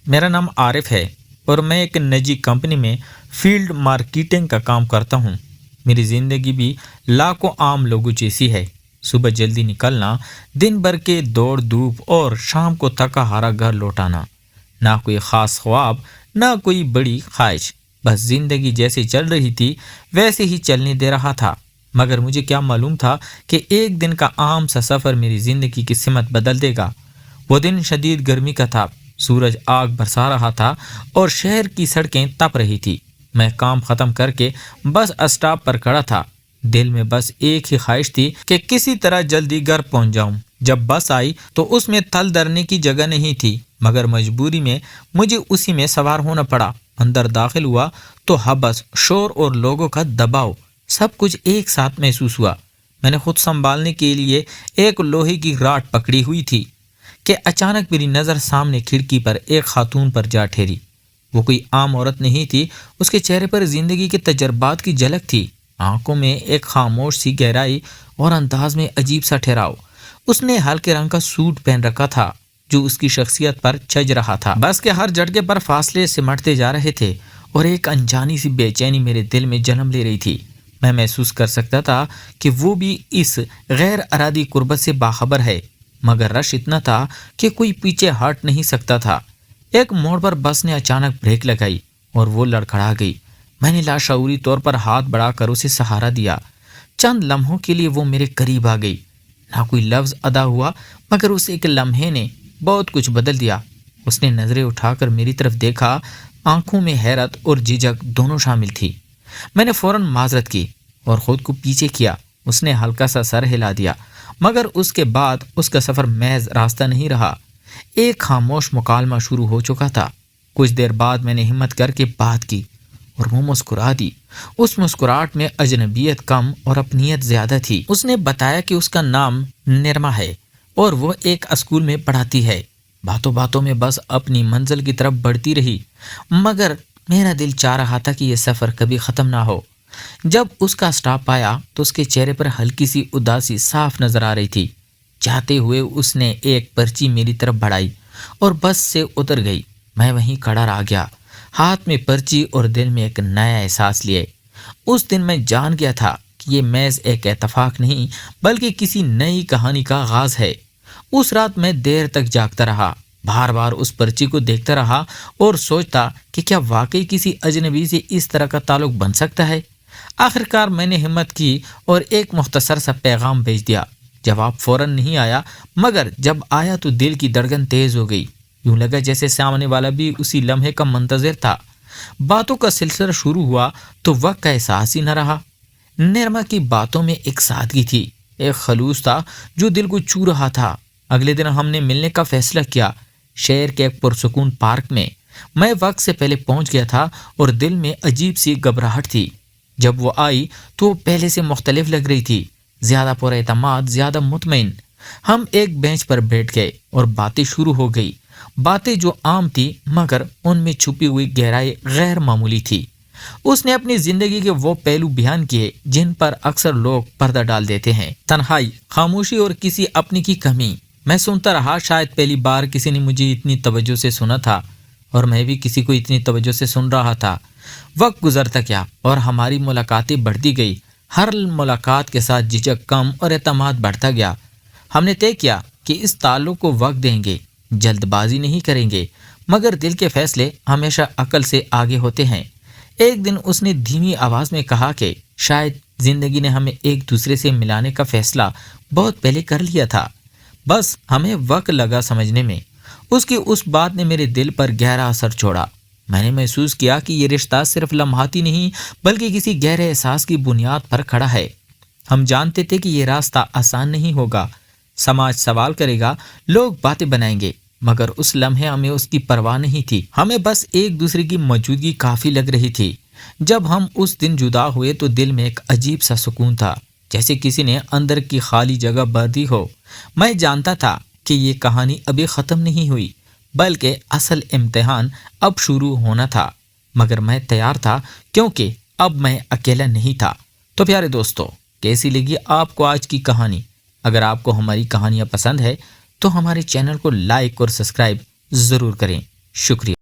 मेरा नाम आरिफ है और मैं एक निजी कंपनी में फील्ड मार्केटिंग का काम करता हूँ। मेरी ज़िंदगी भी लाखों आम लोगों जैसी है। सुबह जल्दी निकलना, दिन भर के दौड़ धूप और शाम को थका हारा घर लौटाना। ना कोई ख़ास ख्वाब, ना कोई बड़ी ख्वाहिश, बस ज़िंदगी जैसे चल रही थी वैसे ही चलने दे रहा था। मगर मुझे क्या मालूम था कि एक दिन का आम सा सफ़र मेरी ज़िंदगी की सिमत बदल देगा। वो दिन शदीद गर्मी का था, सूरज आग बरसा रहा था और शहर की सड़कें तप रही थी। मैं काम ख़त्म करके बस स्टॉप पर खड़ा था। दिल में बस एक ही ख्वाहिश थी कि किसी तरह जल्दी घर पहुंच जाऊं। जब बस आई तो उसमें थल धरने की जगह नहीं थी, मगर मजबूरी में मुझे उसी में सवार होना पड़ा। अंदर दाखिल हुआ तो हबस, शोर और लोगों का दबाव, सब कुछ एक साथ महसूस हुआ। मैंने खुद संभालने के लिए एक लोहे की राट पकड़ी हुई थी कि अचानक मेरी नज़र सामने खिड़की पर एक खातून पर जा ठहरी। वो कोई आम औरत नहीं थी, उसके चेहरे पर जिंदगी के तजर्बात की झलक थी। आंखों में एक खामोश सी गहराई और अंदाज में अजीब सा ठहराव। उसने हल्के रंग का सूट पहन रखा था जो उसकी शख्सियत पर छज रहा था। बस के हर झटके पर फासले सिमटते जा रहे थे और एक अनजानी सी बेचैनी मेरे दिल में जन्म ले रही थी। मैं महसूस कर सकता था कि वो भी इस गैर अरादी कुर्बत से बाखबर है, मगर रश इतना था कि कोई पीछे हट नहीं सकता था। एक मोड़ पर बस ने अचानक ब्रेक लगाई और वो लड़खड़ा गई। मैंने लाशऊरी तौर पर हाथ बढ़ाकर उसे सहारा दिया। चंद लम्हों के लिए वो मेरे करीब आ गई। ना कोई लफ्ज़ अदा हुआ, मगर उस एक लम्हे ने बहुत कुछ बदल दिया। उसने नज़रें उठाकर मेरी तरफ देखा। आंखों में हैरत और झिझक दोनों शामिल थी। मैंने फौरन माजरत की और ख़ुद को पीछे किया। उसने हल्का सा सर हिला दिया, मगर उसके बाद उसका सफ़र महज रास्ता नहीं रहा, एक खामोश मुकालमा शुरू हो चुका था। कुछ देर बाद मैंने हिम्मत करके बात की और वो मुस्कुरा दी। उस मुस्कुराहट में अजनबियत कम और अपनियत ज़्यादा थी। उसने बताया कि उसका नाम निर्मा है और वो एक स्कूल में पढ़ाती है। बातों बातों में बस अपनी मंजिल की तरफ बढ़ती रही, मगर मेरा दिल चाह रहा था कि यह सफ़र कभी ख़त्म ना हो। जब उसका स्टॉप आया तो उसके चेहरे पर हल्की सी उदासी साफ नजर आ रही थी। जाते हुए उसने एक पर्ची मेरी तरफ बढ़ाई और बस से उतर गई। मैं वहीं खड़ा रह गया, हाथ में पर्ची और दिल में एक नया एहसास लिए। उस दिन मैं जान गया था कि ये महज एक इत्तेफाक नहीं, बल्कि किसी नई कहानी का आगाज है। उस रात मैं देर तक जागता रहा, बार बार उस पर्ची को देखता रहा और सोचता कि क्या वाकई किसी अजनबी से इस तरह का ताल्लुक बन सकता है। आखिरकार मैंने हिम्मत की और एक मुख्तसर सा पैगाम भेज दिया। जवाब फौरन नहीं आया, मगर जब आया तो दिल की धड़कन तेज हो गई। यूं लगा जैसे सामने वाला भी उसी लम्हे का मुंतज़िर था। बातों का सिलसिला शुरू हुआ तो वक्त का एहसास ही न रहा। निर्मा की बातों में एक सादगी थी, एक खलूस था जो दिल को छू रहा था। अगले दिन हमने मिलने का फैसला किया, शहर के एक पुरसुकून पार्क में। मैं वक्त से पहले पहुंच गया था और दिल में अजीब सी घबराहट थी। जब वो आई तो वो पहले से मुख्तलिफ लग रही थी, ज़्यादा पुरएतमाद, ज़्यादा मुतमईन। हम एक बेंच पर बैठ गए और बातें शुरू हो गई। बातें जो आम थी, मगर उनमें छुपी हुई गहराई गैर मामूली थी। उसने अपनी ज़िंदगी के वो पहलू बयान किए जिन पर अक्सर लोग पर्दा डाल देते हैं। तन्हाई, खामोशी और किसी अपने की कमी। मैं सुनता रहा। शायद पहली बार किसी ने मुझे इतनी तवज्जो से सुना था और मैं भी किसी को इतनी तवज्जो से सुन रहा था। वक्त गुजरता गया और हमारी मुलाकातें बढ़ती गई। हर मुलाकात के साथ झिझक कम और एतमाद बढ़ता गया। हमने तय किया कि इस ताल्लुक को वक्त देंगे, जल्दबाजी नहीं करेंगे, मगर दिल के फैसले हमेशा अकल से आगे होते हैं। एक दिन उसने धीमी आवाज़ में कहा कि शायद ज़िंदगी ने हमें एक दूसरे से मिलाने का फैसला बहुत पहले कर लिया था, बस हमें वक्त लगा समझने में। उसकी उस बात ने मेरे दिल पर गहरा असर छोड़ा। मैंने महसूस किया कि ये रिश्ता सिर्फ लम्हाती नहीं, बल्कि किसी गहरे एहसास की बुनियाद पर खड़ा है। हम जानते थे कि ये रास्ता आसान नहीं होगा। समाज सवाल करेगा, लोग बातें बनाएंगे, मगर उस लम्हे हमें उसकी परवाह नहीं थी। हमें बस एक दूसरे की मौजूदगी काफ़ी लग रही थी। जब हम उस दिन जुदा हुए तो दिल में एक अजीब सा सुकून था, जैसे किसी ने अंदर की खाली जगह भर दी हो। मैं जानता था कि ये कहानी अभी ख़त्म नहीं हुई, बल्कि असल इम्तिहान अब शुरू होना था। मगर मैं तैयार था, क्योंकि अब मैं अकेला नहीं था। तो प्यारे दोस्तों, कैसी लगी आपको आज की कहानी? अगर आपको हमारी कहानियाँ पसंद है तो हमारे चैनल को लाइक और सब्सक्राइब ज़रूर करें। شکریہ۔